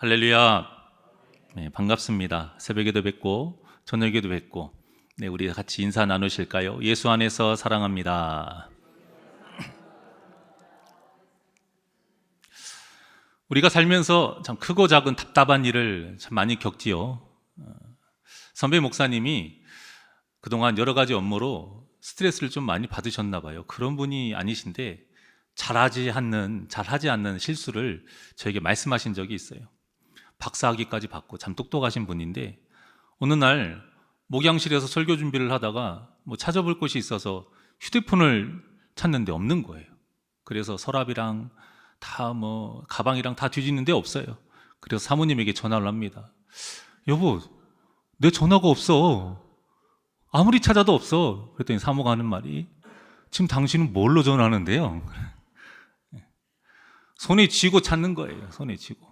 할렐루야. 네, 반갑습니다. 새벽에도 뵙고 저녁에도 뵙고 우리 같이 인사 나누실까요? 예수 안에서 사랑합니다. 우리가 살면서 참 크고 작은 답답한 일을 참 많이 겪지요. 선배 목사님이 그동안 여러 가지 업무로 스트레스를 좀 많이 받으셨나 봐요. 그런 분이 아니신데 잘하지 않는 실수를 저에게 말씀하신 적이 있어요. 박사학위까지 받고 참 똑똑하신 분인데 어느 날 목양실에서 설교 준비를 하다가 찾아볼 곳이 있어서 휴대폰을 찾는데 없는 거예요. 그래서 서랍이랑 다 가방이랑 다 뒤지는데 없어요. 그래서 사모님에게 전화를 합니다. 여보, 내 전화가 없어. 아무리 찾아도 없어. 그랬더니 사모가 하는 말이, 지금 당신은 뭘로 전화하는데요? 손에 쥐고 찾는 거예요. 손에 쥐고.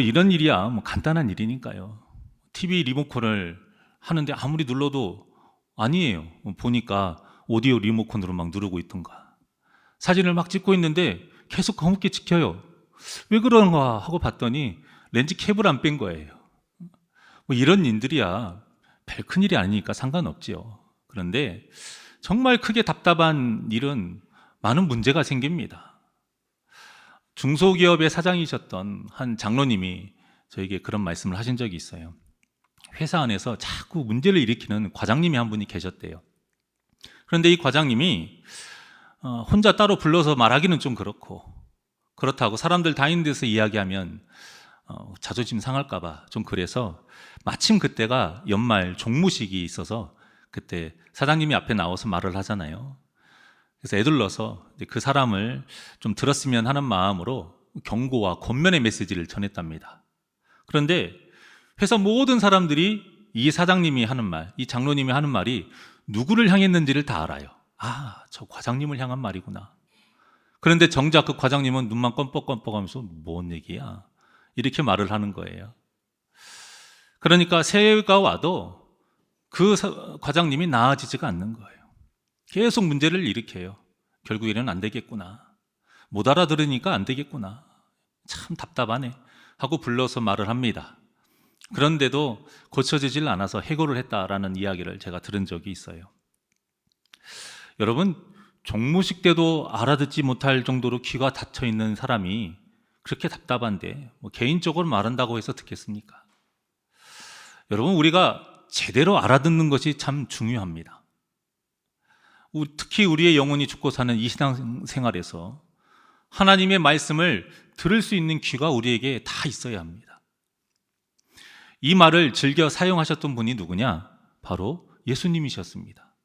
이런 일이야. 간단한 일이니까요. TV 리모컨을 하는데 아무리 눌러도 아니에요. 보니까 오디오 리모컨으로 막 누르고 있던가. 사진을 막 찍고 있는데 계속 검게 찍혀요. 왜 그런가 하고 봤더니 렌즈 캡을 안 뺀 거예요. 이런 일들이야 별 큰일이 아니니까 상관없지요. 그런데 정말 크게 답답한 일은 많은 문제가 생깁니다. 중소기업의 사장이셨던 한 장로님이 저에게 그런 말씀을 하신 적이 있어요. 회사 안에서 자꾸 문제를 일으키는 과장님이 한 분이 계셨대요. 그런데 이 과장님이 혼자 따로 불러서 말하기는 좀 그렇다고 사람들 다 있는 데서 이야기하면 자존심 상할까봐 좀 그래서 마침 그때가 연말 종무식이 있어서 그때 사장님이 앞에 나와서 말을 하잖아요. 그래서 애둘러서 그 사람을 좀 들었으면 하는 마음으로 경고와 권면의 메시지를 전했답니다. 그런데 회사 모든 사람들이 이 사장님이 하는 말, 이 장로님이 하는 말이 누구를 향했는지를 다 알아요. 아, 저 과장님을 향한 말이구나. 그런데 정작 그 과장님은 눈만 껌뻑껌뻑 하면서 뭔 얘기야? 이렇게 말을 하는 거예요. 그러니까 새해가 와도 그 과장님이 나아지지가 않는 거예요. 계속 문제를 일으켜요. 결국에는 안 되겠구나. 못 알아들으니까 안 되겠구나. 참 답답하네. 하고 불러서 말을 합니다. 그런데도 고쳐지질 않아서 해고를 했다라는 이야기를 제가 들은 적이 있어요. 여러분, 종무식 때도 알아듣지 못할 정도로 귀가 닫혀 있는 사람이 그렇게 답답한데 개인적으로 말한다고 해서 듣겠습니까? 여러분, 우리가 제대로 알아듣는 것이 참 중요합니다. 특히 우리의 영혼이 죽고 사는 이 신앙생활에서 하나님의 말씀을 들을 수 있는 귀가 우리에게 다 있어야 합니다. 이 말을 즐겨 사용하셨던 분이 누구냐? 바로 예수님이셨습니다.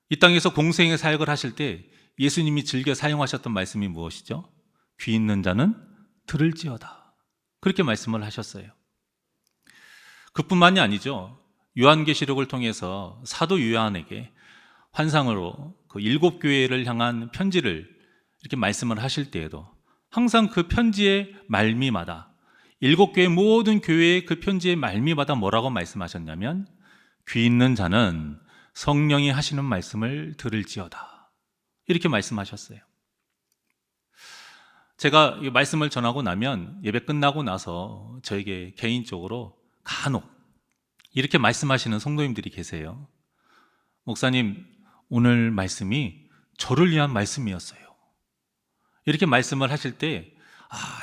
이 땅에서 공생의 사역을 하실 때 예수님이 즐겨 사용하셨던 말씀이 무엇이죠? 귀 있는 자는 들을지어다. 그렇게 말씀을 하셨어요. 그뿐만이 아니죠. 요한계시록을 통해서 사도 요한에게 환상으로 그 7교회를 향한 편지를 이렇게 말씀을 하실 때에도 항상 그 편지의 말미마다 7교회 모든 교회의 그 편지의 말미마다 뭐라고 말씀하셨냐면 귀 있는 자는 성령이 하시는 말씀을 들을지어다. 이렇게 말씀하셨어요. 제가 이 말씀을 전하고 나면 예배 끝나고 나서 저에게 개인적으로 간혹 이렇게 말씀하시는 성도님들이 계세요. 목사님, 오늘 말씀이 저를 위한 말씀이었어요. 이렇게 말씀을 하실 때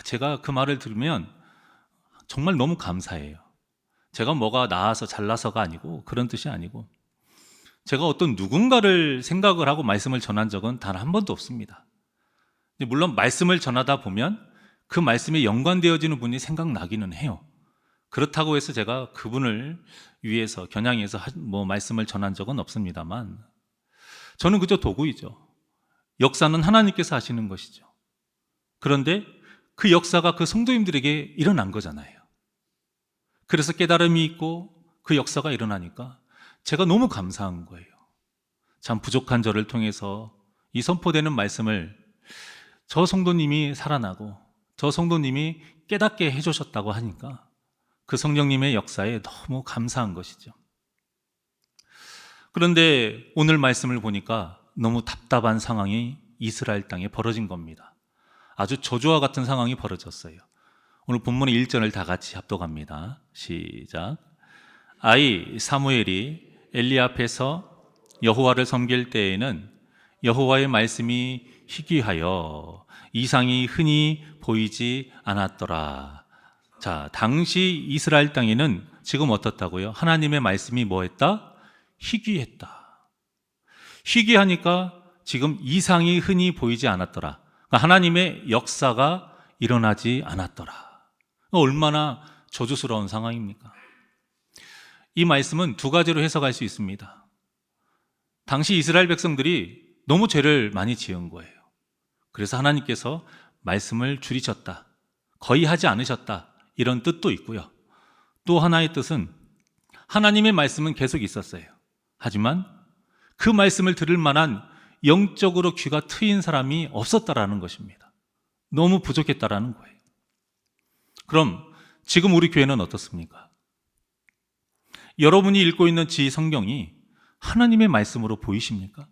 제가 그 말을 들으면 정말 너무 감사해요. 제가 뭐가 나아서 잘나서가 아니고 그런 뜻이 아니고 제가 어떤 누군가를 생각을 하고 말씀을 전한 적은 단 한 번도 없습니다. 물론 말씀을 전하다 보면 그 말씀에 연관되어지는 분이 생각나기는 해요. 그렇다고 해서 제가 그분을 위해서 겨냥해서 말씀을 전한 적은 없습니다만 저는 그저 도구이죠. 역사는 하나님께서 하시는 것이죠. 그런데 그 역사가 그 성도님들에게 일어난 거잖아요. 그래서 깨달음이 있고 그 역사가 일어나니까 제가 너무 감사한 거예요. 참 부족한 저를 통해서 이 선포되는 말씀을 저 성도님이 살아나고 저 성도님이 깨닫게 해주셨다고 하니까 그 성령님의 역사에 너무 감사한 것이죠. 그런데 오늘 말씀을 보니까 너무 답답한 상황이 이스라엘 땅에 벌어진 겁니다. 아주 저주와 같은 상황이 벌어졌어요. 오늘 본문의 1절을 다 같이 합독합니다. 시작. 아이 사무엘이 엘리 앞에서 여호와를 섬길 때에는 여호와의 말씀이 희귀하여 이상이 흔히 보이지 않았더라. 자, 당시 이스라엘 땅에는 지금 어떻다고요? 하나님의 말씀이 뭐했다? 희귀했다. 희귀하니까 지금 이상이 흔히 보이지 않았더라. 그러니까 하나님의 역사가 일어나지 않았더라. 얼마나 저주스러운 상황입니까? 이 말씀은 두 가지로 해석할 수 있습니다. 당시 이스라엘 백성들이 너무 죄를 많이 지은 거예요. 그래서 하나님께서 말씀을 줄이셨다, 거의 하지 않으셨다, 이런 뜻도 있고요. 또 하나의 뜻은 하나님의 말씀은 계속 있었어요. 하지만 그 말씀을 들을 만한 영적으로 귀가 트인 사람이 없었다라는 것입니다. 너무 부족했다라는 거예요. 그럼 지금 우리 교회는 어떻습니까? 여러분이 읽고 있는 지 성경이 하나님의 말씀으로 보이십니까?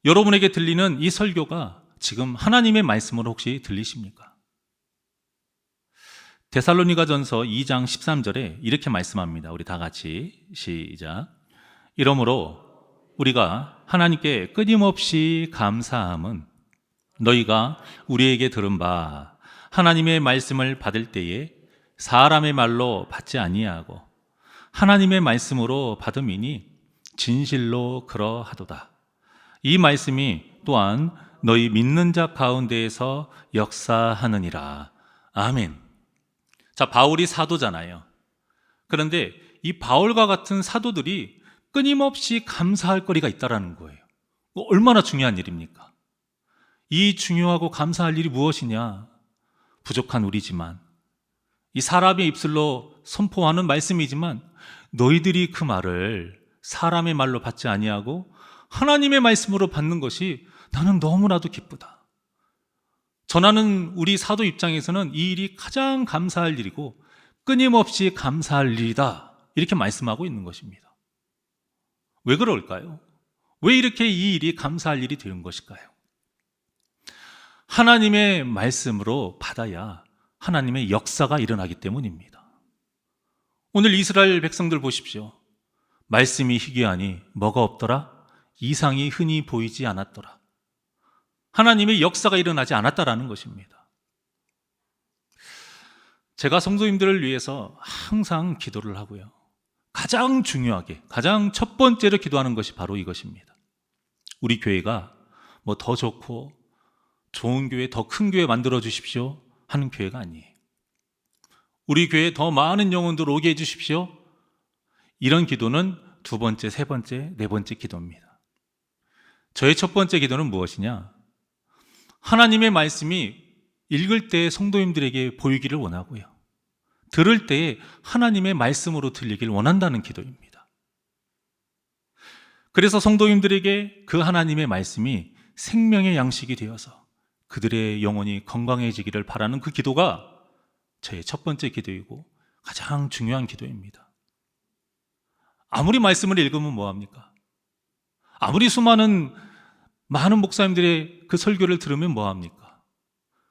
여러분에게 들리는 이 설교가 지금 하나님의 말씀으로 혹시 들리십니까? 데살로니가전서 2장 13절에 이렇게 말씀합니다. 우리 다 같이 시작. 이러므로 우리가 하나님께 끊임없이 감사함은 너희가 우리에게 들은 바 하나님의 말씀을 받을 때에 사람의 말로 받지 아니하고 하나님의 말씀으로 받음이니 진실로 그러하도다. 이 말씀이 또한 너희 믿는 자 가운데에서 역사하느니라. 아멘. 자, 바울이 사도잖아요. 그런데 이 바울과 같은 사도들이 끊임없이 감사할 거리가 있다라는 거예요. 얼마나 중요한 일입니까? 이 중요하고 감사할 일이 무엇이냐? 부족한 우리지만, 이 사람의 입술로 선포하는 말씀이지만 너희들이 그 말을 사람의 말로 받지 아니하고 하나님의 말씀으로 받는 것이 나는 너무나도 기쁘다. 전하는 우리 사도 입장에서는 이 일이 가장 감사할 일이고 끊임없이 감사할 일이다, 이렇게 말씀하고 있는 것입니다. 왜 그럴까요? 왜 이렇게 이 일이 감사할 일이 되는 것일까요? 하나님의 말씀으로 받아야 하나님의 역사가 일어나기 때문입니다. 오늘 이스라엘 백성들 보십시오. 말씀이 희귀하니 뭐가 없더라? 이상이 흔히 보이지 않았더라. 하나님의 역사가 일어나지 않았다라는 것입니다. 제가 성도님들을 위해서 항상 기도를 하고요. 가장 중요하게, 가장 첫 번째로 기도하는 것이 바로 이것입니다. 우리 교회가 뭐 더 좋고 좋은 교회, 더 큰 교회 만들어 주십시오 하는 교회가 아니에요. 우리 교회에 더 많은 영혼들 오게 해 주십시오. 이런 기도는 두 번째, 세 번째, 네 번째 기도입니다. 저의 첫 번째 기도는 무엇이냐? 하나님의 말씀이 읽을 때 성도님들에게 보이기를 원하고요. 들을 때에 하나님의 말씀으로 들리길 원한다는 기도입니다. 그래서 성도님들에게 그 하나님의 말씀이 생명의 양식이 되어서 그들의 영혼이 건강해지기를 바라는 그 기도가 저의 첫 번째 기도이고 가장 중요한 기도입니다. 아무리 말씀을 읽으면 뭐합니까? 아무리 많은 목사님들의 그 설교를 들으면 뭐합니까?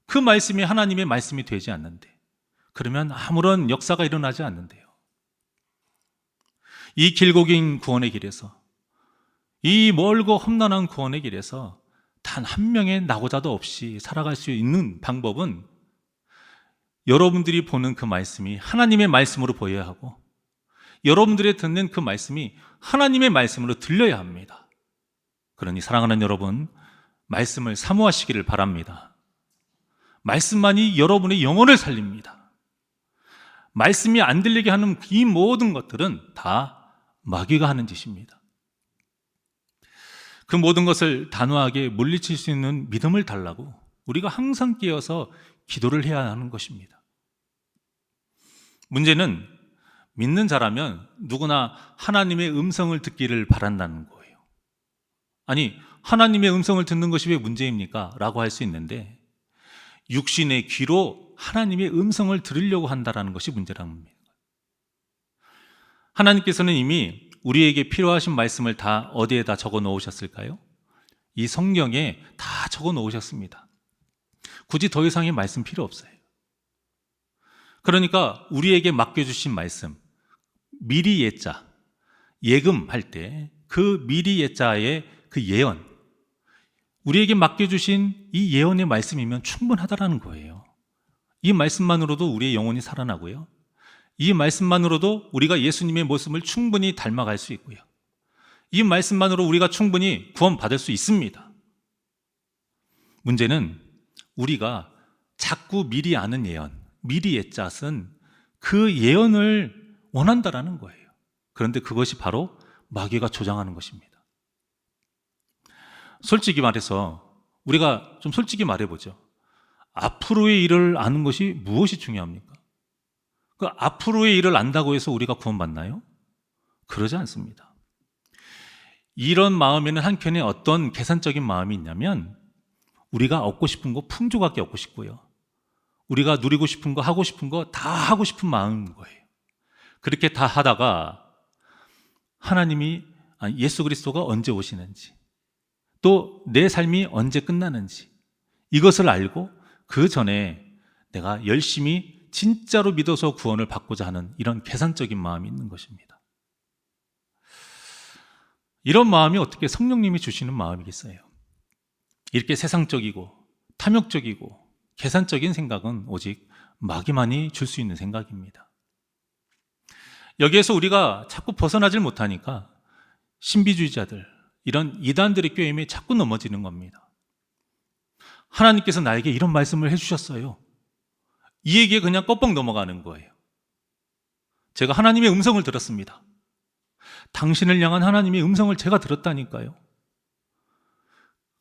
그 말씀이 하나님의 말씀이 되지 않는데, 그러면 아무런 역사가 일어나지 않는데요. 이 길고 긴 구원의 길에서, 이 멀고 험난한 구원의 길에서 단 한 명의 낙오자도 없이 살아갈 수 있는 방법은 여러분들이 보는 그 말씀이 하나님의 말씀으로 보여야 하고 여러분들이 듣는 그 말씀이 하나님의 말씀으로 들려야 합니다. 그러니 사랑하는 여러분, 말씀을 사모하시기를 바랍니다. 말씀만이 여러분의 영혼을 살립니다. 말씀이 안 들리게 하는 이 모든 것들은 다 마귀가 하는 짓입니다. 그 모든 것을 단호하게 물리칠 수 있는 믿음을 달라고 우리가 항상 깨어서 기도를 해야 하는 것입니다. 문제는 믿는 자라면 누구나 하나님의 음성을 듣기를 바란다는 거예요. 아니, 하나님의 음성을 듣는 것이 왜 문제입니까? 라고 할 수 있는데, 육신의 귀로 하나님의 음성을 들으려고 한다는 것이 문제라는 겁니다. 하나님께서는 이미 우리에게 필요하신 말씀을 다 어디에다 적어 놓으셨을까요? 이 성경에 다 적어 놓으셨습니다. 굳이 더 이상의 말씀 필요 없어요. 그러니까 우리에게 맡겨주신 말씀, 미리 예자, 예금할 때 그 미리 예자의 그 예언, 우리에게 맡겨주신 이 예언의 말씀이면 충분하다라는 거예요. 이 말씀만으로도 우리의 영혼이 살아나고요. 이 말씀만으로도 우리가 예수님의 모습을 충분히 닮아갈 수 있고요. 이 말씀만으로 우리가 충분히 구원받을 수 있습니다. 문제는 우리가 자꾸 미리 아는 예언, 미리 예자는 그 예언을 원한다라는 거예요. 그런데 그것이 바로 마귀가 조장하는 것입니다. 솔직히 말해서 우리가 좀 솔직히 말해보죠. 앞으로의 일을 아는 것이 무엇이 중요합니까? 그 앞으로의 일을 안다고 해서 우리가 구원받나요? 그러지 않습니다. 이런 마음에는 한켠에 어떤 계산적인 마음이 있냐면 우리가 얻고 싶은 거 풍족하게 얻고 싶고요. 우리가 누리고 싶은 거 하고 싶은 거 다 하고 싶은 마음인 거예요. 그렇게 다 하다가 하나님이 예수 그리스도가 언제 오시는지 또 내 삶이 언제 끝나는지 이것을 알고 그 전에 내가 열심히 진짜로 믿어서 구원을 받고자 하는 이런 계산적인 마음이 있는 것입니다. 이런 마음이 어떻게 성령님이 주시는 마음이겠어요? 이렇게 세상적이고 탐욕적이고 계산적인 생각은 오직 마귀만이 줄 수 있는 생각입니다. 여기에서 우리가 자꾸 벗어나질 못하니까 신비주의자들, 이런 이단들의 꾀임에 자꾸 넘어지는 겁니다. 하나님께서 나에게 이런 말씀을 해주셨어요. 이 얘기에 그냥 껍벅 넘어가는 거예요. 제가 하나님의 음성을 들었습니다. 당신을 향한 하나님의 음성을 제가 들었다니까요.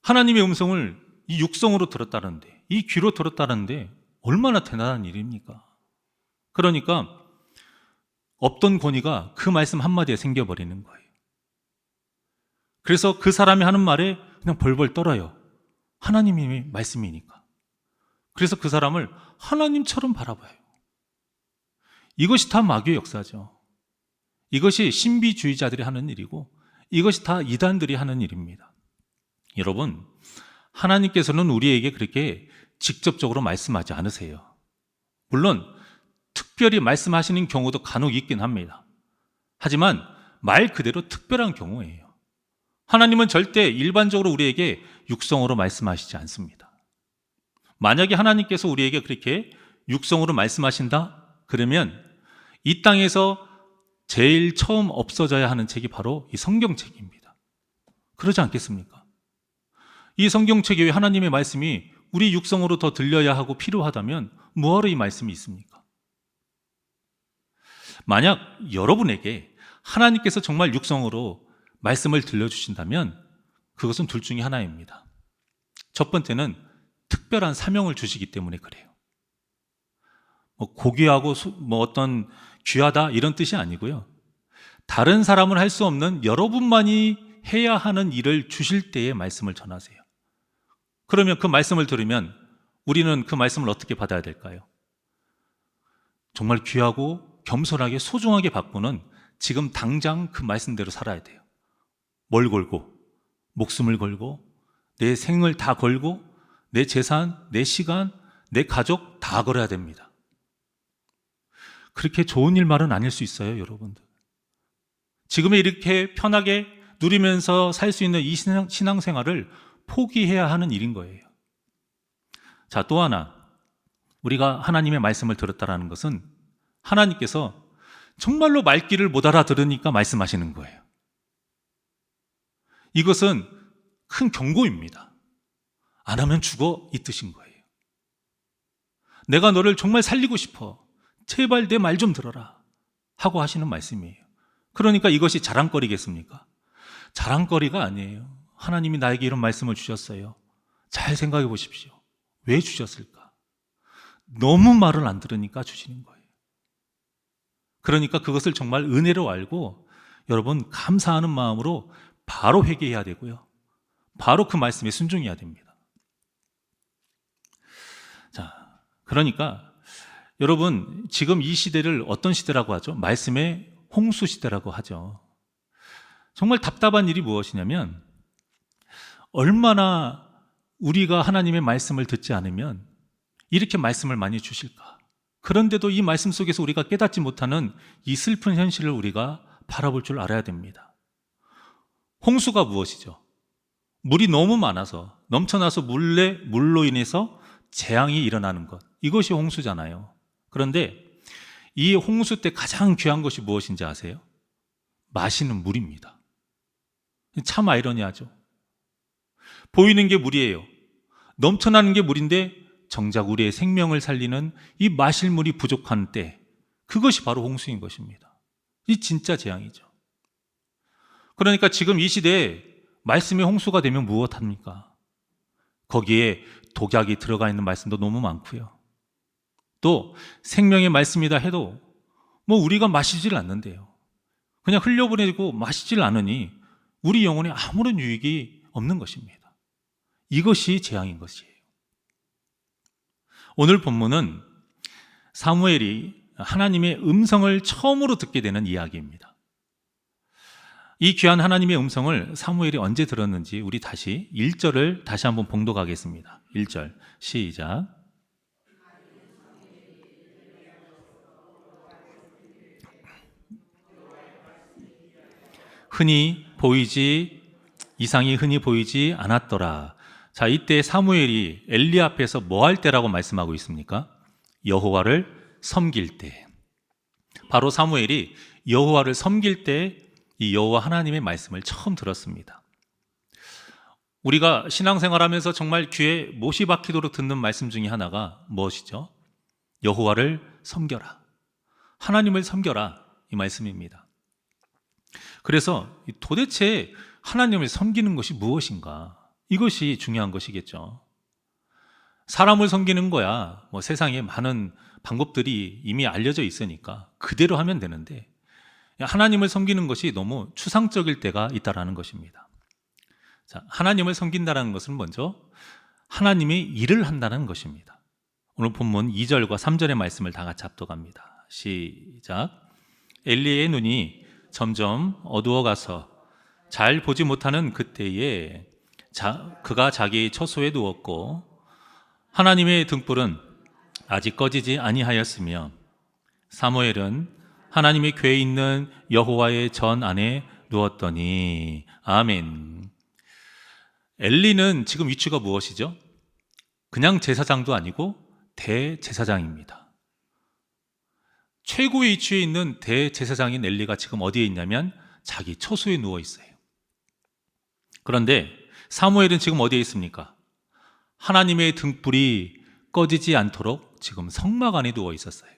하나님의 음성을 이 육성으로 들었다는데, 이 귀로 들었다는데 얼마나 대단한 일입니까? 그러니까 없던 권위가 그 말씀 한마디에 생겨버리는 거예요. 그래서 그 사람이 하는 말에 그냥 벌벌 떨어요. 하나님의 말씀이니까. 그래서 그 사람을 하나님처럼 바라봐요. 이것이 다 마귀의 역사죠. 이것이 신비주의자들이 하는 일이고 이것이 다 이단들이 하는 일입니다. 여러분, 하나님께서는 우리에게 그렇게 직접적으로 말씀하지 않으세요. 물론 특별히 말씀하시는 경우도 간혹 있긴 합니다. 하지만 말 그대로 특별한 경우예요. 하나님은 절대 일반적으로 우리에게 육성으로 말씀하시지 않습니다. 만약에 하나님께서 우리에게 그렇게 육성으로 말씀하신다? 그러면 이 땅에서 제일 처음 없어져야 하는 책이 바로 이 성경책입니다. 그러지 않겠습니까? 이 성경책에 왜 하나님의 말씀이 우리 육성으로 더 들려야 하고 필요하다면 뭐하러 이 말씀이 있습니까? 만약 여러분에게 하나님께서 정말 육성으로 말씀을 들려주신다면 그것은 둘 중에 하나입니다. 첫 번째는 특별한 사명을 주시기 때문에 그래요. 고귀하고 어떤 귀하다 이런 뜻이 아니고요. 다른 사람은 할 수 없는 여러분만이 해야 하는 일을 주실 때의 말씀을 전하세요. 그러면 그 말씀을 들으면 우리는 그 말씀을 어떻게 받아야 될까요? 정말 귀하고 겸손하게 소중하게 받고는 지금 당장 그 말씀대로 살아야 돼요. 뭘 걸고? 목숨을 걸고 내 생을 다 걸고 내 재산, 내 시간, 내 가족 다 걸어야 됩니다. 그렇게 좋은 일말은 아닐 수 있어요, 여러분들. 지금의 이렇게 편하게 누리면서 살 수 있는 이 신앙생활을 포기해야 하는 일인 거예요. 자, 또 하나, 우리가 하나님의 말씀을 들었다라는 것은 하나님께서 정말로 말귀를 못 알아들으니까 말씀하시는 거예요. 이것은 큰 경고입니다. 안 하면 죽어 이 뜻인 거예요. 내가 너를 정말 살리고 싶어. 제발 내 말 좀 들어라 하고 하시는 말씀이에요. 그러니까 이것이 자랑거리겠습니까? 자랑거리가 아니에요. 하나님이 나에게 이런 말씀을 주셨어요. 잘 생각해 보십시오. 왜 주셨을까? 너무 말을 안 들으니까 주시는 거예요. 그러니까 그것을 정말 은혜로 알고 여러분 감사하는 마음으로 바로 회개해야 되고요. 바로 그 말씀에 순종해야 됩니다. 자, 그러니까 여러분 지금 이 시대를 어떤 시대라고 하죠? 말씀의 홍수 시대라고 하죠. 정말 답답한 일이 무엇이냐면 얼마나 우리가 하나님의 말씀을 듣지 않으면 이렇게 말씀을 많이 주실까? 그런데도 이 말씀 속에서 우리가 깨닫지 못하는 이 슬픈 현실을 우리가 바라볼 줄 알아야 됩니다. 홍수가 무엇이죠? 물이 너무 많아서 넘쳐나서 물로 인해서 재앙이 일어나는 것, 이것이 홍수잖아요. 그런데 이 홍수 때 가장 귀한 것이 무엇인지 아세요? 마시는 물입니다. 참 아이러니하죠. 보이는 게 물이에요. 넘쳐나는 게 물인데 정작 우리의 생명을 살리는 이 마실 물이 부족한 때, 그것이 바로 홍수인 것입니다. 이 진짜 재앙이죠. 그러니까 지금 이 시대에 말씀의 홍수가 되면 무엇합니까? 거기에 독약이 들어가 있는 말씀도 너무 많고요. 또 생명의 말씀이다 해도 우리가 마시질 않는데요. 그냥 흘려보내고 마시질 않으니 우리 영혼에 아무런 유익이 없는 것입니다. 이것이 재앙인 것이에요. 오늘 본문은 사무엘이 하나님의 음성을 처음으로 듣게 되는 이야기입니다. 이 귀한 하나님의 음성을 사무엘이 언제 들었는지 우리 다시 1절을 다시 한번 봉독하겠습니다. 1절 시작. 이상이 흔히 보이지 않았더라. 자, 이때 사무엘이 엘리 앞에서 뭐 할 때라고 말씀하고 있습니까? 여호와를 섬길 때. 바로 사무엘이 여호와를 섬길 때 이 여호와 하나님의 말씀을 처음 들었습니다. 우리가 신앙생활하면서 정말 귀에 못이 박히도록 듣는 말씀 중에 하나가 무엇이죠? 여호와를 섬겨라. 하나님을 섬겨라. 이 말씀입니다. 그래서 도대체 하나님을 섬기는 것이 무엇인가? 이것이 중요한 것이겠죠. 사람을 섬기는 거야 세상에 많은 방법들이 이미 알려져 있으니까 그대로 하면 되는데, 하나님을 섬기는 것이 너무 추상적일 때가 있다라는 것입니다. 자, 하나님을 섬긴다는 것은 먼저 하나님의 일을 한다는 것입니다. 오늘 본문 2절과 3절의 말씀을 다 같이 합독합니다. 시작. 엘리의 눈이 점점 어두워가서 잘 보지 못하는 그때에 그가 자기 처소에 누웠고 하나님의 등불은 아직 꺼지지 아니하였으며 사무엘은 하나님의 궤에 있는 여호와의 전 안에 누웠더니. 아멘. 엘리는 지금 위치가 무엇이죠? 그냥 제사장도 아니고 대제사장입니다. 최고의 위치에 있는 대제사장인 엘리가 지금 어디에 있냐면 자기 처소에 누워 있어요. 그런데 사무엘은 지금 어디에 있습니까? 하나님의 등불이 꺼지지 않도록 지금 성막 안에 누워 있었어요.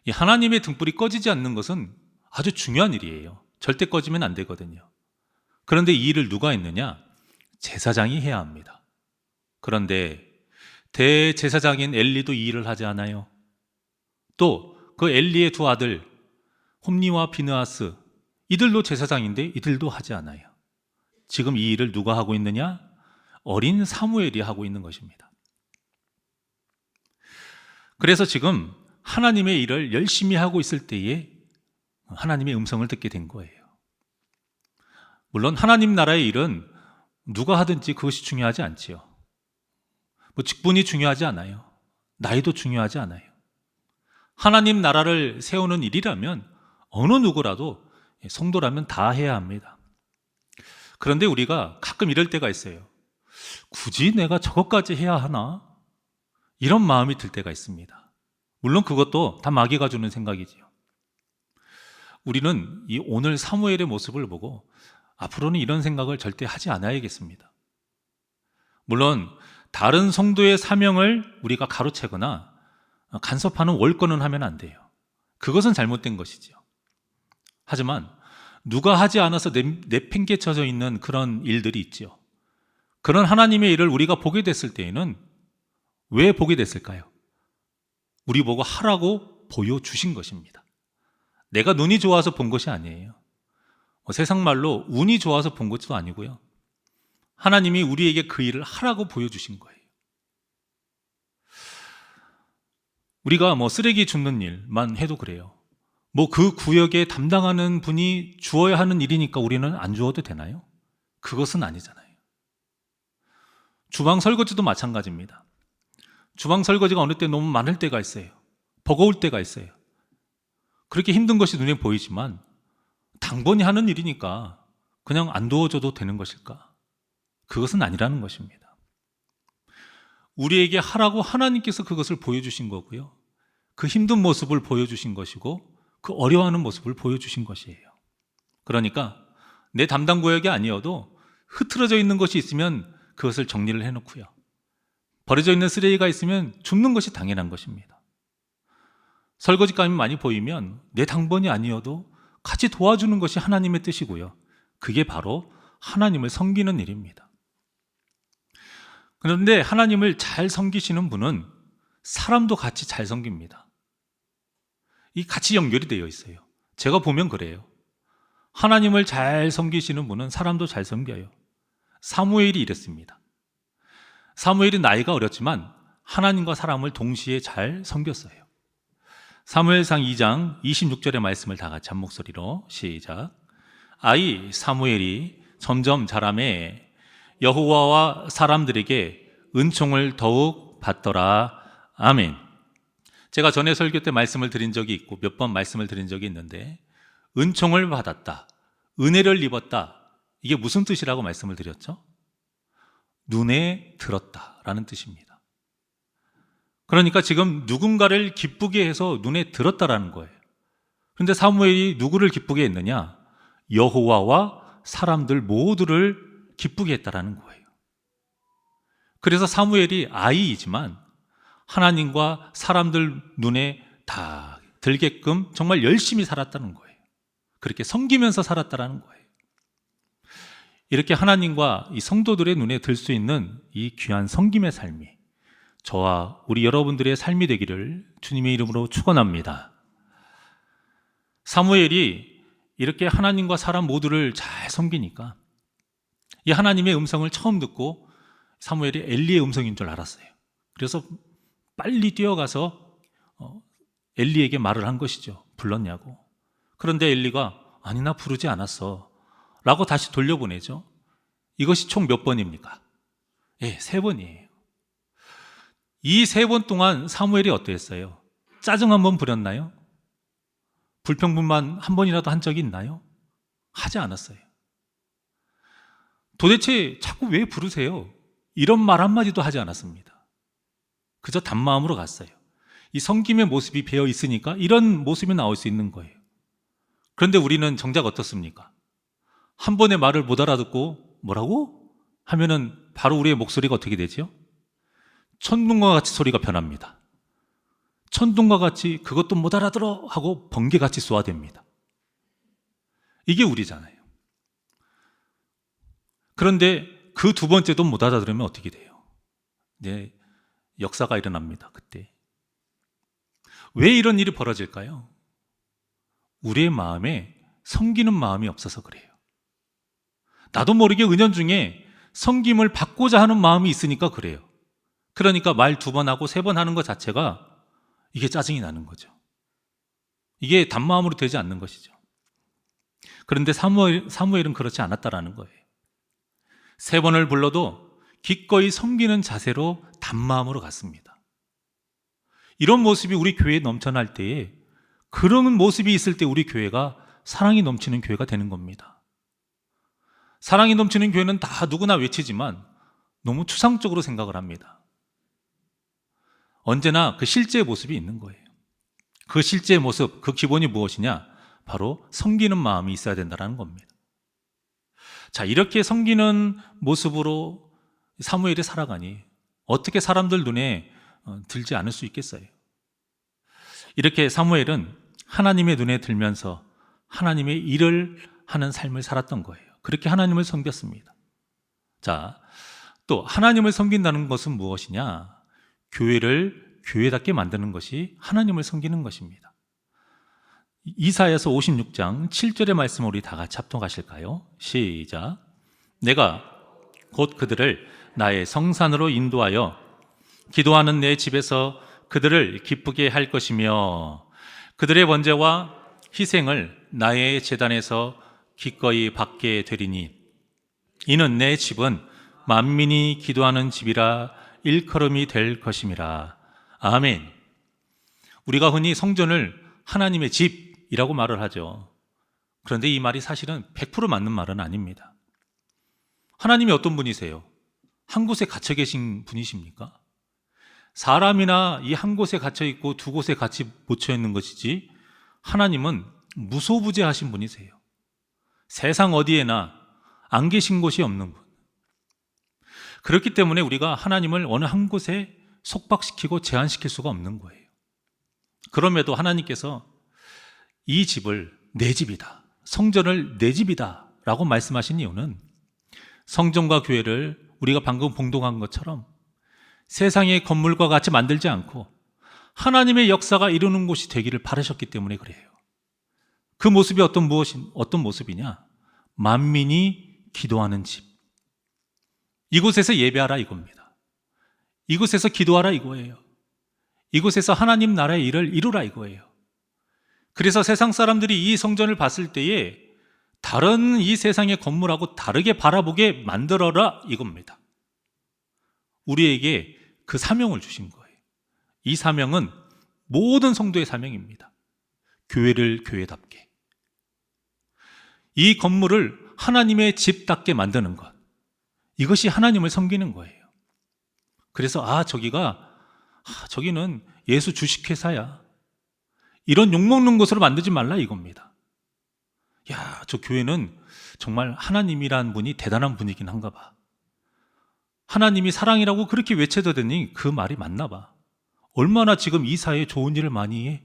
이 하나님의 등불이 꺼지지 않는 것은 아주 중요한 일이에요. 절대 꺼지면 안 되거든요. 그런데 이 일을 누가 했느냐? 제사장이 해야 합니다. 그런데 대제사장인 엘리도 이 일을 하지 않아요. 또 그 엘리의 두 아들 홈니와 비느하스, 이들도 제사장인데 이들도 하지 않아요. 지금 이 일을 누가 하고 있느냐? 어린 사무엘이 하고 있는 것입니다. 그래서 지금 하나님의 일을 열심히 하고 있을 때에 하나님의 음성을 듣게 된 거예요. 물론 하나님 나라의 일은 누가 하든지 그것이 중요하지 않지요. 직분이 중요하지 않아요. 나이도 중요하지 않아요. 하나님 나라를 세우는 일이라면 어느 누구라도, 성도라면 다 해야 합니다. 그런데 우리가 가끔 이럴 때가 있어요. 굳이 내가 저것까지 해야 하나? 이런 마음이 들 때가 있습니다. 물론 그것도 다 마귀가 주는 생각이지요. 우리는 이 오늘 사무엘의 모습을 보고 앞으로는 이런 생각을 절대 하지 않아야겠습니다. 물론 다른 성도의 사명을 우리가 가로채거나 간섭하는 월권은 하면 안 돼요. 그것은 잘못된 것이죠. 하지만 누가 하지 않아서 내팽개쳐져 있는 그런 일들이 있죠. 그런 하나님의 일을 우리가 보게 됐을 때에는 왜 보게 됐을까요? 우리 보고 하라고 보여주신 것입니다. 내가 눈이 좋아서 본 것이 아니에요. 세상 말로 운이 좋아서 본 것도 아니고요. 하나님이 우리에게 그 일을 하라고 보여주신 거예요. 우리가 쓰레기 줍는 일만 해도 그래요. 그 구역에 담당하는 분이 주어야 하는 일이니까 우리는 안 주어도 되나요? 그것은 아니잖아요. 주방 설거지도 마찬가지입니다. 주방 설거지가 어느 때 너무 많을 때가 있어요. 버거울 때가 있어요. 그렇게 힘든 것이 눈에 보이지만 당번이 하는 일이니까 그냥 안 도와줘도 되는 것일까? 그것은 아니라는 것입니다. 우리에게 하라고 하나님께서 그것을 보여주신 거고요. 그 힘든 모습을 보여주신 것이고 그 어려워하는 모습을 보여주신 것이에요. 그러니까 내 담당 구역이 아니어도 흐트러져 있는 것이 있으면 그것을 정리를 해놓고요. 버려져 있는 쓰레기가 있으면 줍는 것이 당연한 것입니다. 설거지감이 많이 보이면 내 당번이 아니어도 같이 도와주는 것이 하나님의 뜻이고요. 그게 바로 하나님을 섬기는 일입니다. 그런데 하나님을 잘 섬기시는 분은 사람도 같이 잘 섬깁니다. 이 같이 연결이 되어 있어요. 제가 보면 그래요. 하나님을 잘 섬기시는 분은 사람도 잘 섬겨요. 사무엘이 이랬습니다. 사무엘이 나이가 어렸지만 하나님과 사람을 동시에 잘 섬겼어요. 사무엘상 2장 26절의 말씀을 다 같이 한 목소리로 시작. 아이 사무엘이 점점 자라매 여호와와 사람들에게 은총을 더욱 받더라. 아멘. 제가 전에 설교 때 말씀을 드린 적이 있고 몇 번 말씀을 드린 적이 있는데 은총을 받았다, 은혜를 입었다, 이게 무슨 뜻이라고 말씀을 드렸죠? 눈에 들었다라는 뜻입니다. 그러니까 지금 누군가를 기쁘게 해서 눈에 들었다라는 거예요. 그런데 사무엘이 누구를 기쁘게 했느냐? 여호와와 사람들 모두를 기쁘게 했다라는 거예요. 그래서 사무엘이 아이이지만 하나님과 사람들 눈에 다 들게끔 정말 열심히 살았다는 거예요. 그렇게 섬기면서 살았다라는 거예요. 이렇게 하나님과 이 성도들의 눈에 들 수 있는 이 귀한 섬김의 삶이 저와 우리 여러분들의 삶이 되기를 주님의 이름으로 축원합니다. 사무엘이 이렇게 하나님과 사람 모두를 잘 섬기니까 이 하나님의 음성을 처음 듣고 사무엘이 엘리의 음성인 줄 알았어요. 그래서 빨리 뛰어가서 엘리에게 말을 한 것이죠. 불렀냐고. 그런데 엘리가 아니 나 부르지 않았어 라고 다시 돌려보내죠. 이것이 총 몇 번입니까? 예, 3번이에요. 이 3번 동안 사무엘이 어떠했어요? 짜증 한번 부렸나요? 불평불만 한 번이라도 한 적이 있나요? 하지 않았어요. 도대체 자꾸 왜 부르세요? 이런 말 한마디도 하지 않았습니다. 그저 단마음으로 갔어요. 이 섬김의 모습이 배어 있으니까 이런 모습이 나올 수 있는 거예요. 그런데 우리는 정작 어떻습니까? 한 번의 말을 못 알아듣고 뭐라고? 하면은 바로 우리의 목소리가 어떻게 되죠? 천둥과 같이 소리가 변합니다. 천둥과 같이 그것도 못 알아들어 하고 번개같이 쏘아댑니다. 이게 우리잖아요. 그런데 그 두 번째도 못 알아들으면 어떻게 돼요? 네, 역사가 일어납니다. 그때. 왜 이런 일이 벌어질까요? 우리의 마음에 섬기는 마음이 없어서 그래요. 나도 모르게 은연중에 섬김을 받고자 하는 마음이 있으니까 그래요. 그러니까 말 2번 하고 3번 하는 것 자체가 이게 짜증이 나는 거죠. 이게 단마음으로 되지 않는 것이죠. 그런데 사무엘은 그렇지 않았다라는 거예요. 3번을 불러도 기꺼이 섬기는 자세로 단마음으로 갔습니다. 이런 모습이 우리 교회에 넘쳐날 때에 그런 모습이 있을 때 우리 교회가 사랑이 넘치는 교회가 되는 겁니다. 사랑이 넘치는 교회는 다 누구나 외치지만 너무 추상적으로 생각을 합니다. 언제나 그 실제의 모습이 있는 거예요. 그 실제의 모습, 그 기본이 무엇이냐? 바로 섬기는 마음이 있어야 된다는 겁니다. 자, 이렇게 섬기는 모습으로 사무엘이 살아가니 어떻게 사람들 눈에 들지 않을 수 있겠어요? 이렇게 사무엘은 하나님의 눈에 들면서 하나님의 일을 하는 삶을 살았던 거예요. 그렇게 하나님을 섬겼습니다. 자, 또 하나님을 섬긴다는 것은 무엇이냐? 교회를 교회답게 만드는 것이 하나님을 섬기는 것입니다. 이사야서 56장 7절의 말씀을 우리 다 같이 합독하실까요? 시작. 내가 곧 그들을 나의 성산으로 인도하여 기도하는 내 집에서 그들을 기쁘게 할 것이며 그들의 번제와 희생을 나의 제단에서 기꺼이 받게 되리니 이는 내 집은 만민이 기도하는 집이라 일컬음이 될 것임이라. 아멘. 우리가 흔히 성전을 하나님의 집이라고 말을 하죠. 그런데 이 말이 사실은 100% 맞는 말은 아닙니다. 하나님이 어떤 분이세요? 한 곳에 갇혀 계신 분이십니까? 사람이나 이 한 곳에 갇혀 있고 두 곳에 같이 묻혀 있는 것이지, 하나님은 무소부재하신 분이세요. 세상 어디에나 안 계신 곳이 없는 분. 그렇기 때문에 우리가 하나님을 어느 한 곳에 속박시키고 제한시킬 수가 없는 거예요. 그럼에도 하나님께서 이 집을 내 집이다, 성전을 내 집이다 라고 말씀하신 이유는 성전과 교회를 우리가 방금 봉독한 것처럼 세상의 건물과 같이 만들지 않고 하나님의 역사가 이루는 곳이 되기를 바라셨기 때문에 그래요. 그 모습이 어떤 모습이냐? 만민이 기도하는 집. 이곳에서 예배하라 이겁니다. 이곳에서 기도하라 이거예요. 이곳에서 하나님 나라의 일을 이루라 이거예요. 그래서 세상 사람들이 이 성전을 봤을 때에 다른 이 세상의 건물하고 다르게 바라보게 만들어라 이겁니다. 우리에게 그 사명을 주신 거예요. 이 사명은 모든 성도의 사명입니다. 교회를 교회답게, 이 건물을 하나님의 집답게 만드는 것, 이것이 하나님을 섬기는 거예요. 그래서 저기는 예수 주식회사야, 이런 욕먹는 곳으로 만들지 말라 이겁니다. 야, 저 교회는 정말 하나님이란 분이 대단한 분이긴 한가 봐. 하나님이 사랑이라고 그렇게 외쳐대더니 그 말이 맞나 봐. 얼마나 지금 이 사회에 좋은 일을 많이 해.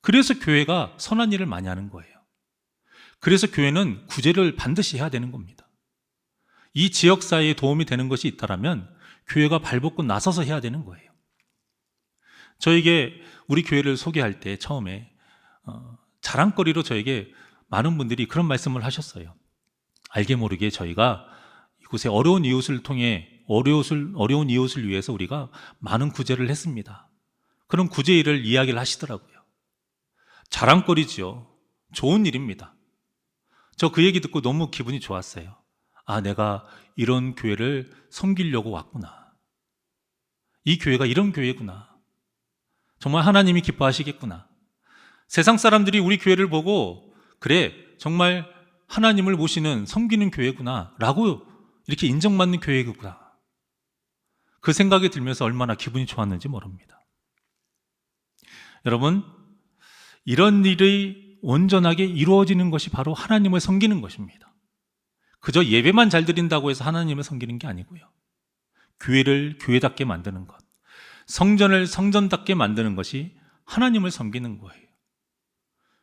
그래서 교회가 선한 일을 많이 하는 거예요. 그래서 교회는 구제를 반드시 해야 되는 겁니다. 이 지역사회에 도움이 되는 것이 있다면 교회가 발벗고 나서서 해야 되는 거예요. 저에게 우리 교회를 소개할 때 처음에 자랑거리로 저에게 많은 분들이 그런 말씀을 하셨어요. 알게 모르게 저희가 이곳에 어려운 이웃을 위해서 우리가 많은 구제를 했습니다. 그런 구제 일을 이야기를 하시더라고요. 자랑거리죠. 좋은 일입니다. 저 그 얘기 듣고 너무 기분이 좋았어요. 아, 내가 이런 교회를 섬기려고 왔구나. 이 교회가 이런 교회구나. 정말 하나님이 기뻐하시겠구나. 세상 사람들이 우리 교회를 보고 그래, 정말 하나님을 모시는 섬기는 교회구나 라고 이렇게 인정받는 교회구나, 그 생각이 들면서 얼마나 기분이 좋았는지 모릅니다. 여러분, 이런 일이 온전하게 이루어지는 것이 바로 하나님을 섬기는 것입니다. 그저 예배만 잘 드린다고 해서 하나님을 섬기는 게 아니고요. 교회를 교회답게 만드는 것, 성전을 성전답게 만드는 것이 하나님을 섬기는 거예요.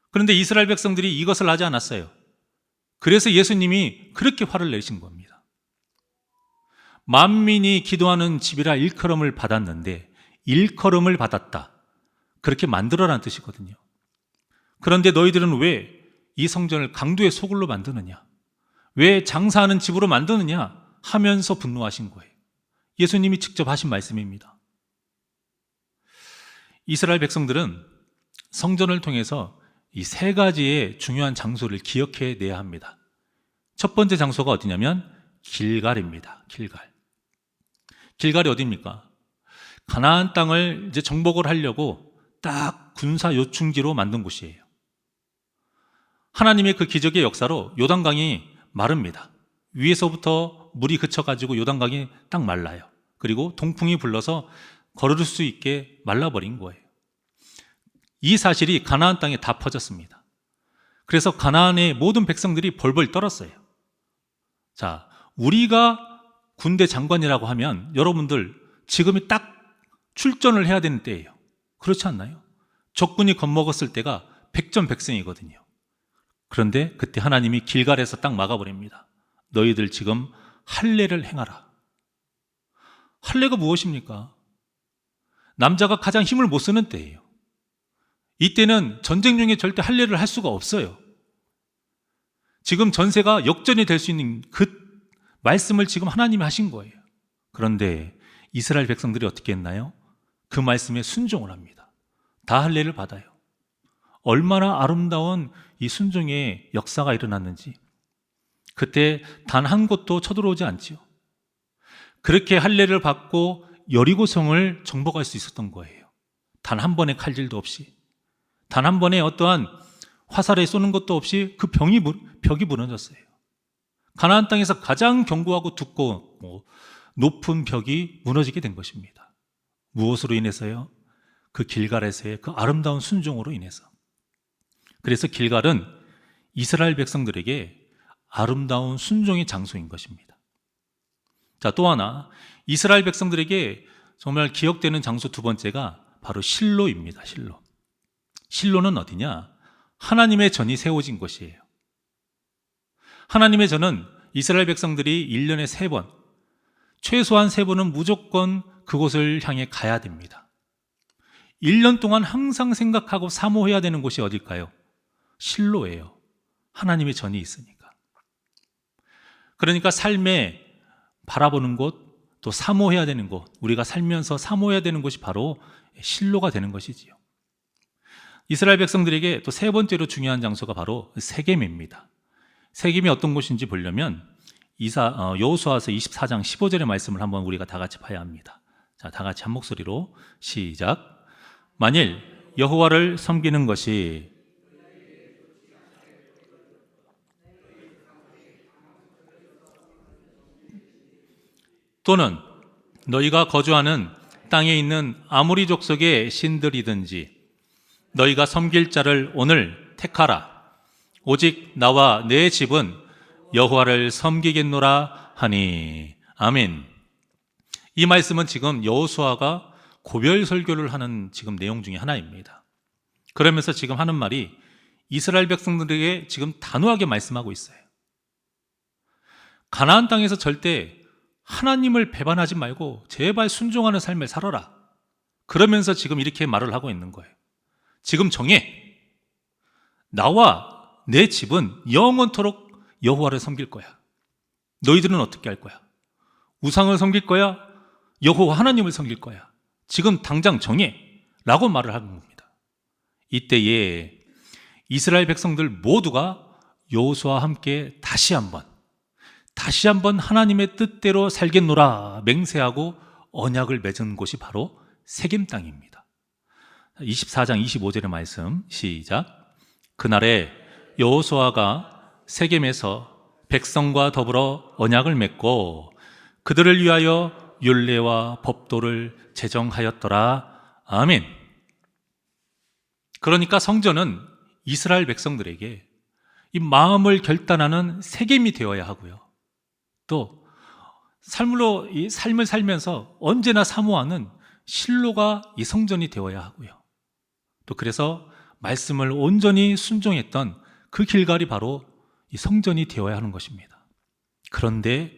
그런데 이스라엘 백성들이 이것을 하지 않았어요. 그래서 예수님이 그렇게 화를 내신 겁니다. 만민이 기도하는 집이라 일컬음을 받았는데, 일컬음을 받았다, 그렇게 만들어라는 뜻이거든요. 그런데 너희들은 왜 이 성전을 강도의 소굴로 만드느냐, 왜 장사하는 집으로 만드느냐 하면서 분노하신 거예요. 예수님이 직접 하신 말씀입니다. 이스라엘 백성들은 성전을 통해서 이 세 가지의 중요한 장소를 기억해내야 합니다. 첫 번째 장소가 어디냐면 길갈입니다. 길갈이 어디입니까? 가나안 땅을 이제 정복을 하려고 딱 군사 요충지로 만든 곳이에요. 하나님의 그 기적의 역사로 요단강이 마릅니다. 위에서부터 물이 그쳐가지고 요단강이 딱 말라요. 그리고 동풍이 불러서 걸을 수 있게 말라버린 거예요. 이 사실이 가나안 땅에 다 퍼졌습니다. 그래서 가나안의 모든 백성들이 벌벌 떨었어요. 자, 우리가 군대 장관이라고 하면 여러분들 지금이 딱 출전을 해야 되는 때예요. 그렇지 않나요? 적군이 겁먹었을 때가 백전백승이거든요. 그런데 그때 하나님이 길갈에서 딱 막아버립니다. 너희들 지금 할례를 행하라. 할례가 무엇입니까? 남자가 가장 힘을 못 쓰는 때예요. 이때는 전쟁 중에 절대 할례를 할 수가 없어요. 지금 전세가 역전이 될 수 있는 그 말씀을 지금 하나님이 하신 거예요. 그런데 이스라엘 백성들이 어떻게 했나요? 그 말씀에 순종을 합니다. 다 할례를 받아요. 얼마나 아름다운 이 순종의 역사가 일어났는지, 그때 단 한 곳도 쳐들어오지 않지요. 그렇게 할례를 받고 여리고성을 정복할 수 있었던 거예요. 단 한 번의 칼질도 없이, 단 한 번의 어떠한 화살에 쏘는 것도 없이 그 벽이 무너졌어요. 가나안 땅에서 가장 견고하고 두껍고 높은 벽이 무너지게 된 것입니다. 무엇으로 인해서요? 그 길갈에서의 그 아름다운 순종으로 인해서. 그래서 길갈은 이스라엘 백성들에게 아름다운 순종의 장소인 것입니다. 자, 또 하나, 이스라엘 백성들에게 정말 기억되는 장소 두 번째가 바로 실로입니다. 실로. 실로는 어디냐? 하나님의 전이 세워진 곳이에요. 하나님의 전은 이스라엘 백성들이 1년에 3번, 최소한 3번은 무조건 그곳을 향해 가야 됩니다. 1년 동안 항상 생각하고 사모해야 되는 곳이 어딜까요? 실로예요. 하나님의 전이 있으니까. 그러니까 삶에 바라보는 곳, 또 사모해야 되는 곳, 우리가 살면서 사모해야 되는 곳이 바로 실로가 되는 것이지요. 이스라엘 백성들에게 또 세 번째로 중요한 장소가 바로 세겜입니다. 세겜이 어떤 곳인지 보려면 여호수아서 24장 15절의 말씀을 한번 우리가 다 같이 봐야 합니다. 자, 다 같이 한 목소리로 시작. 만일 여호와를 섬기는 것이 또는 너희가 거주하는 땅에 있는 아모리 족속의 신들이든지 너희가 섬길 자를 오늘 택하라. 오직 나와 내 집은 여호와를 섬기겠노라 하니. 아멘. 이 말씀은 지금 여호수아가 고별 설교를 하는 지금 내용 중에 하나입니다. 그러면서 지금 하는 말이 이스라엘 백성들에게 지금 단호하게 말씀하고 있어요. 가나안 땅에서 절대 하나님을 배반하지 말고 제발 순종하는 삶을 살아라. 그러면서 지금 이렇게 말을 하고 있는 거예요. 지금 정해. 나와 내 집은 영원토록 여호와를 섬길 거야. 너희들은 어떻게 할 거야? 우상을 섬길 거야? 여호와 하나님을 섬길 거야? 지금 당장 정해. 라고 말을 하는 겁니다. 이때에 이스라엘 백성들 모두가 여호수아와 함께 다시 한번 하나님의 뜻대로 살겠노라 맹세하고 언약을 맺은 곳이 바로 세겜 땅입니다. 24장 25절의 말씀 시작. 그날에 여호수아가 세겜에서 백성과 더불어 언약을 맺고 그들을 위하여 율례와 법도를 제정하였더라. 아멘. 그러니까 성전은 이스라엘 백성들에게 이 마음을 결단하는 세겜이 되어야 하고요. 또 이 삶을 살면서 언제나 사모하는 실로가 이 성전이 되어야 하고요. 또 그래서 말씀을 온전히 순종했던 그 길갈이 바로 이 성전이 되어야 하는 것입니다. 그런데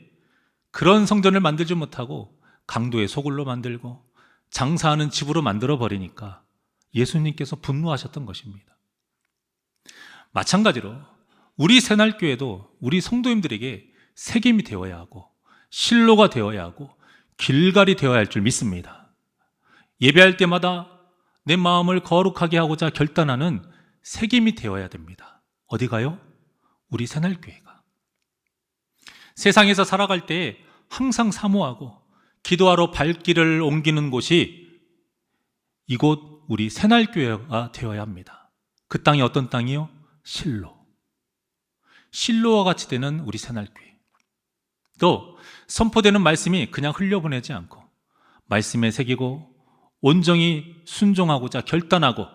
그런 성전을 만들지 못하고 강도의 소굴로 만들고 장사하는 집으로 만들어 버리니까 예수님께서 분노하셨던 것입니다. 마찬가지로 우리 새날교회도 우리 성도님들에게 세겜이 되어야 하고 실로가 되어야 하고 길갈이 되어야 할 줄 믿습니다. 예배할 때마다 내 마음을 거룩하게 하고자 결단하는 세겜이 되어야 됩니다. 어디가요? 우리 새날교회가. 세상에서 살아갈 때 항상 사모하고 기도하러 발길을 옮기는 곳이 이곳 우리 새날교회가 되어야 합니다. 그 땅이 어떤 땅이요? 실로와 같이 되는 우리 새날교회. 또 선포되는 말씀이 그냥 흘려보내지 않고 말씀에 새기고 온전히 순종하고자 결단하고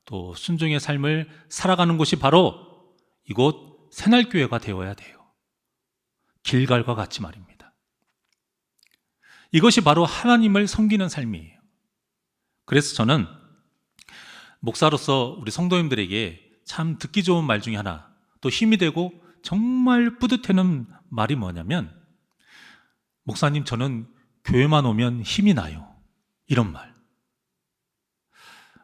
또 순종의 삶을 살아가는 곳이 바로 이곳 새날교회가 되어야 돼요. 길갈과 같이 말입니다. 이것이 바로 하나님을 섬기는 삶이에요. 그래서 저는 목사로서 우리 성도님들에게 참 듣기 좋은 말 중에 하나, 또 힘이 되고 정말 뿌듯해는 말이 뭐냐면, 목사님, 저는 교회만 오면 힘이 나요. 이런 말.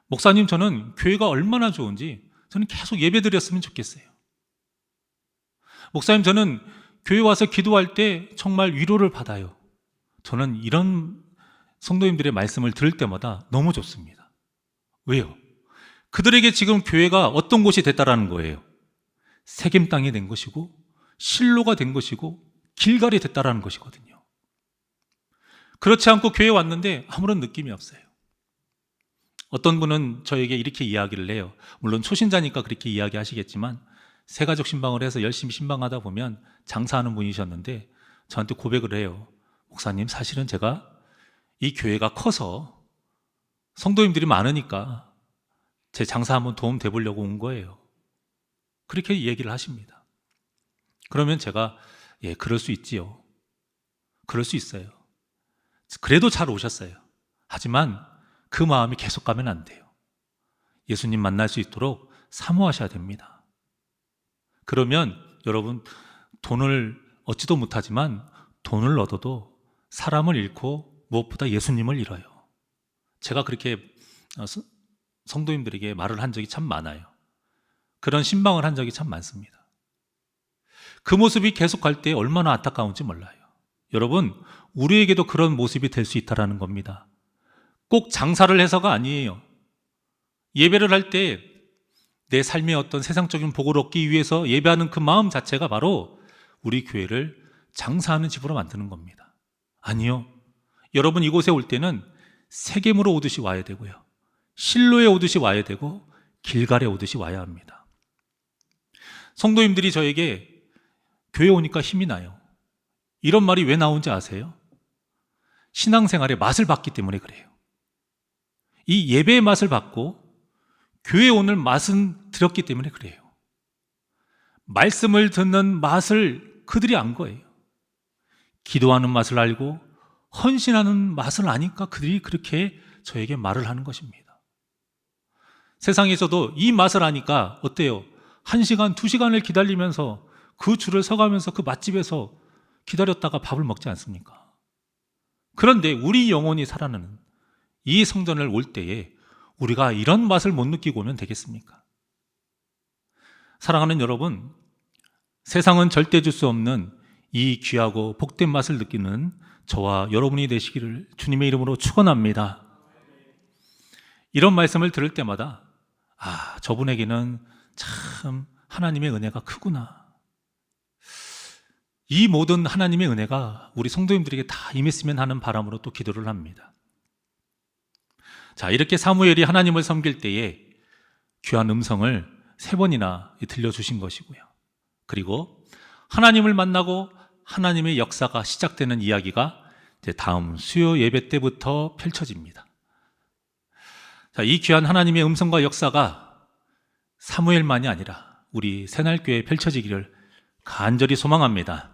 목사님, 저는 교회가 얼마나 좋은지 저는 계속 예배드렸으면 좋겠어요. 목사님, 저는 교회 와서 기도할 때 정말 위로를 받아요. 저는 이런 성도님들의 말씀을 들을 때마다 너무 좋습니다. 왜요? 그들에게 지금 교회가 어떤 곳이 됐다라는 거예요. 세겜 땅이 된 것이고 실로가 된 것이고 길갈이 됐다라는 것이거든요. 그렇지 않고 교회에 왔는데 아무런 느낌이 없어요. 어떤 분은 저에게 이렇게 이야기를 해요. 물론 초신자니까 그렇게 이야기하시겠지만 새가족 신방을 해서 열심히 신방하다 보면 장사하는 분이셨는데 저한테 고백을 해요. 목사님, 사실은 제가 이 교회가 커서 성도님들이 많으니까 제 장사 한번 도움 돼보려고 온 거예요. 그렇게 얘기를 하십니다. 그러면 제가 예, 그럴 수 있지요. 그럴 수 있어요. 그래도 잘 오셨어요. 하지만 그 마음이 계속 가면 안 돼요. 예수님 만날 수 있도록 사모하셔야 됩니다. 그러면 여러분, 돈을 얻지도 못하지만 돈을 얻어도 사람을 잃고 무엇보다 예수님을 잃어요. 제가 그렇게 성도님들에게 말을 한 적이 참 많아요. 그런 신방을 한 적이 참 많습니다. 그 모습이 계속 갈 때 얼마나 안타까운지 몰라요. 여러분, 우리에게도 그런 모습이 될 수 있다는 겁니다. 꼭 장사를 해서가 아니에요. 예배를 할 때 내 삶의 어떤 세상적인 복을 얻기 위해서 예배하는 그 마음 자체가 바로 우리 교회를 장사하는 집으로 만드는 겁니다. 아니요. 여러분, 이곳에 올 때는 세겜으로 오듯이 와야 되고요. 실로에 오듯이 와야 되고 길갈에 오듯이 와야 합니다. 성도님들이 저에게 교회 오니까 힘이 나요. 이런 말이 왜 나온지 아세요? 신앙생활의 맛을 봤기 때문에 그래요. 이 예배의 맛을 봤고 교회에 오는 맛은 들었기 때문에 그래요. 말씀을 듣는 맛을 그들이 안 거예요. 기도하는 맛을 알고 헌신하는 맛을 아니까 그들이 그렇게 저에게 말을 하는 것입니다. 세상에서도 이 맛을 아니까 어때요? 1시간, 2시간을 기다리면서 그 줄을 서가면서 그 맛집에서 기다렸다가 밥을 먹지 않습니까? 그런데 우리 영혼이 살아나는 이 성전을 올 때에 우리가 이런 맛을 못 느끼고 오면 되겠습니까? 사랑하는 여러분, 세상은 절대 줄 수 없는 이 귀하고 복된 맛을 느끼는 저와 여러분이 되시기를 주님의 이름으로 축원합니다. 이런 말씀을 들을 때마다 저분에게는 참 하나님의 은혜가 크구나. 이 모든 하나님의 은혜가 우리 성도님들에게 다 임했으면 하는 바람으로 또 기도를 합니다. 자, 이렇게 사무엘이 하나님을 섬길 때에 귀한 음성을 3번이나 들려주신 것이고요. 그리고 하나님을 만나고 하나님의 역사가 시작되는 이야기가 이제 다음 수요 예배 때부터 펼쳐집니다. 자, 이 귀한 하나님의 음성과 역사가 사무엘만이 아니라 우리 새날교회에 펼쳐지기를 간절히 소망합니다.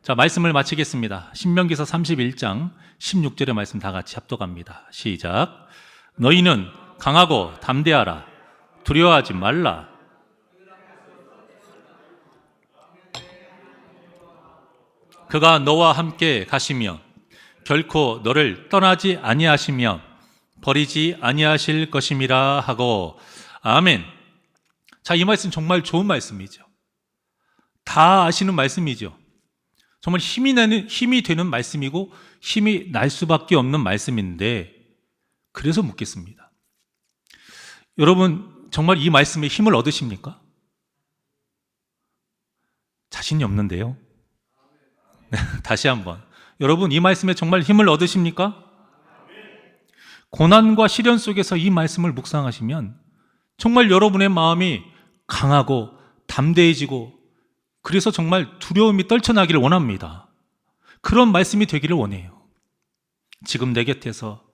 자, 말씀을 마치겠습니다. 신명기서 31장 16절의 말씀 다 같이 합독합니다. 시작. 너희는 강하고 담대하라. 두려워하지 말라. 그가 너와 함께 가시며 결코 너를 떠나지 아니하시며 버리지 아니하실 것임이라 하고. 아멘. 자, 이 말씀 정말 좋은 말씀이죠. 다 아시는 말씀이죠. 정말 힘이 되는 말씀이고 힘이 날 수밖에 없는 말씀인데, 그래서 묻겠습니다. 여러분, 정말 이 말씀에 힘을 얻으십니까? 자신이 없는데요. 다시 한번. 여러분, 이 말씀에 정말 힘을 얻으십니까? 고난과 시련 속에서 이 말씀을 묵상하시면 정말 여러분의 마음이 강하고 담대해지고, 그래서 정말 두려움이 떨쳐나기를 원합니다. 그런 말씀이 되기를 원해요. 지금 내 곁에서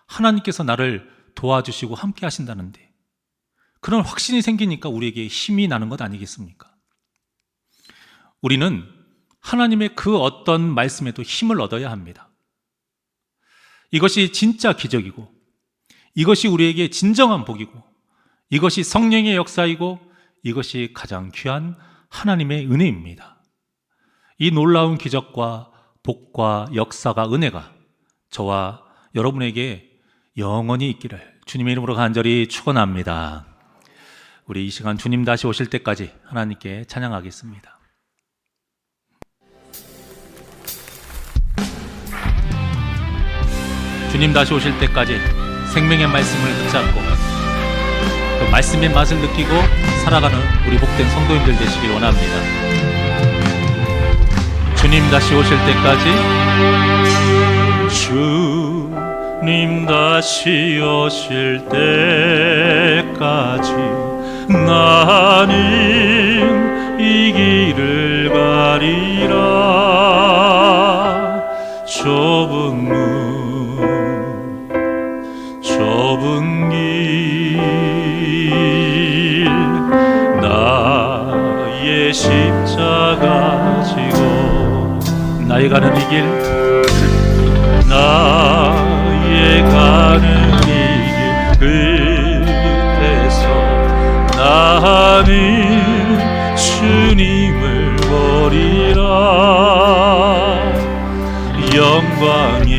하나님께서 나를 도와주시고 함께 하신다는데 그런 확신이 생기니까 우리에게 힘이 나는 것 아니겠습니까? 우리는 하나님의 그 어떤 말씀에도 힘을 얻어야 합니다. 이것이 진짜 기적이고, 이것이 우리에게 진정한 복이고, 이것이 성령의 역사이고, 이것이 가장 귀한 하나님의 은혜입니다. 이 놀라운 기적과 복과 역사가, 은혜가 저와 여러분에게 영원히 있기를 주님의 이름으로 간절히 축원합니다. 우리 이 시간 주님 다시 오실 때까지 하나님께 찬양하겠습니다. 주님 다시 오실 때까지 생명의 말씀을 붙잡고 그 말씀의 맛을 느끼고 살아가는 우리 복된 성도님들 되시길 원합니다. 주님 다시 오실 때까지 주님 다시 오실 때까지 나는 이 길을 가리라. 좁은 문 좁은 길 나의 십자가 지고 나의 가는 이 길 나의 가는 이 길 끝에서 나는 주님을 보리라. 영광의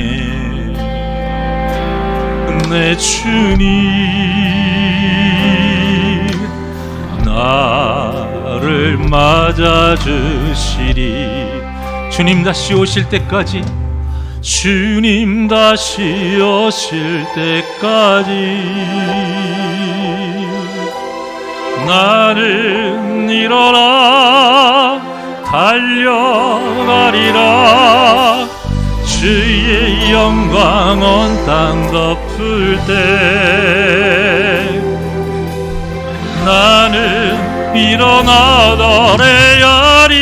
내 주님 나를 맞아주시리. 주님 다시 오실 때까지 주님 다시 오실 때까지 나는 일어나 달려가리라. 주의 영광 온 땅 덮을 때 나는 일어나 노래하리.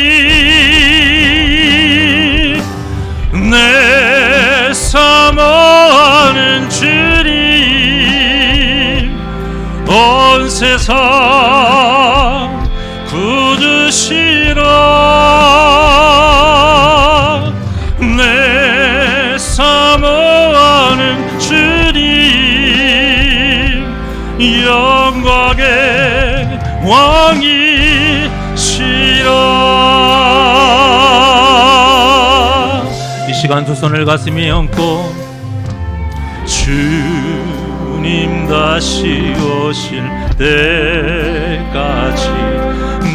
내 사모하는 주님 온 세상 구주시라. 내 사모하는 주님 영광의 왕이시라. 이 시간 두 손을 가슴에 얹고 주님 다시 오실 때까지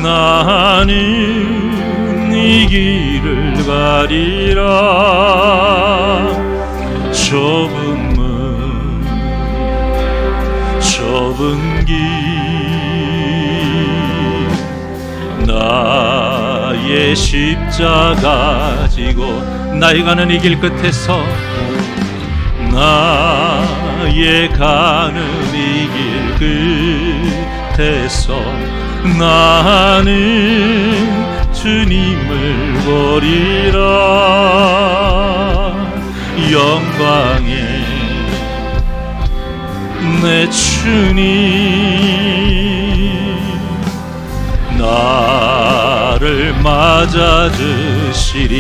나는 이 길을 가리라. 좁은 문 좁은 길 나의 십자가 지고 나의 가는 이 길 끝에서 나의 가는 이 길 끝에서 나는 주님을 보리라. 영광의 내 주님 나를 맞아주시리.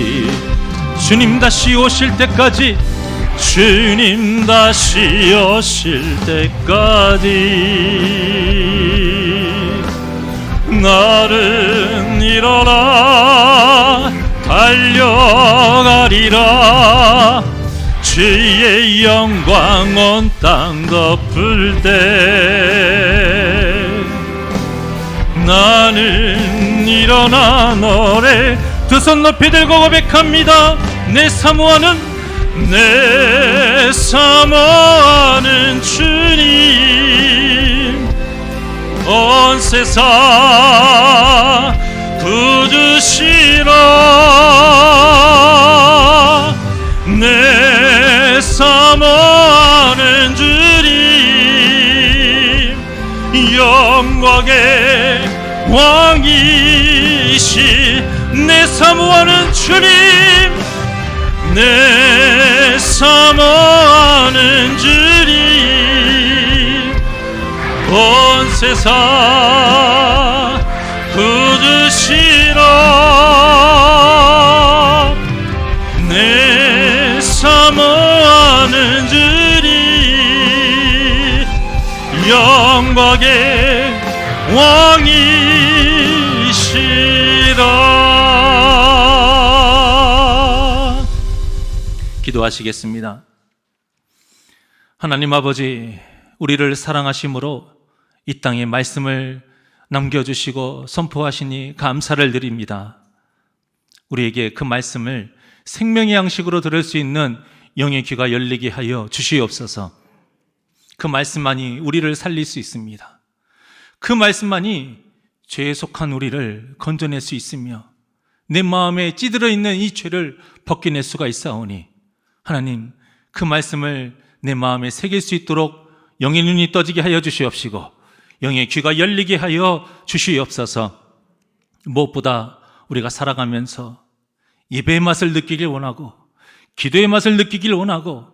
주님 다시 오실 때까지 주님 다시 오실 때까지 나는 일어나 달려가리라. 주의 영광 온 땅 덮을 때 나는 일어나 노래 두 손 높이 들고 고백합니다. 내 사모하는 주님 온 세상 구주시라. 내 사모하는 주님 영광의 왕이시. 내 사모하는 주님 내 사모하는 주님 온 세상 구주시라. 내 사모하는 주님 영광의 왕이시라. 기도하시겠습니다. 하나님 아버지, 우리를 사랑하심으로 이 땅에 말씀을 남겨주시고 선포하시니 감사를 드립니다. 우리에게 그 말씀을 생명의 양식으로 들을 수 있는 영의 귀가 열리게 하여 주시옵소서. 그 말씀만이 우리를 살릴 수 있습니다. 그 말씀만이 죄에 속한 우리를 건져낼 수 있으며 내 마음에 찌들어 있는 이 죄를 벗겨낼 수가 있사오니 하나님, 그 말씀을 내 마음에 새길 수 있도록 영의 눈이 떠지게 하여 주시옵시고 영의 귀가 열리게 하여 주시옵소서. 무엇보다 우리가 살아가면서 예배의 맛을 느끼길 원하고 기도의 맛을 느끼길 원하고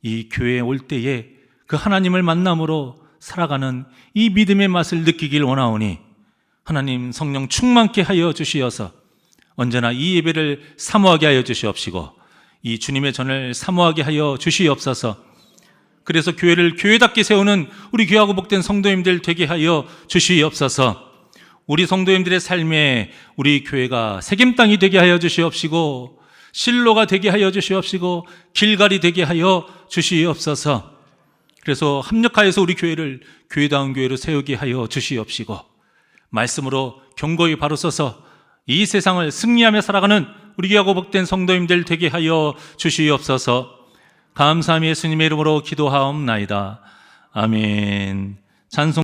이 교회에 올 때에 그 하나님을 만남으로 살아가는 이 믿음의 맛을 느끼길 원하오니 하나님 성령 충만케 하여 주시어서 언제나 이 예배를 사모하게 하여 주시옵시고 이 주님의 전을 사모하게 하여 주시옵소서. 그래서 교회를 교회답게 세우는 우리 귀하고 복된 성도님들 되게 하여 주시옵소서. 우리 성도님들의 삶에 우리 교회가 세겜 땅이 되게 하여 주시옵시고 실로가 되게 하여 주시옵시고 길갈이 되게 하여 주시옵소서. 그래서 합력하여서 우리 교회를 교회다운 교회로 세우게 하여 주시옵시고 말씀으로 경고히 바로 서서 이 세상을 승리하며 살아가는 우리 귀하고 복된 성도님들 되게 하여 주시옵소서. 감사함이 예수님의 이름으로 기도하옵나이다. 아멘. 찬송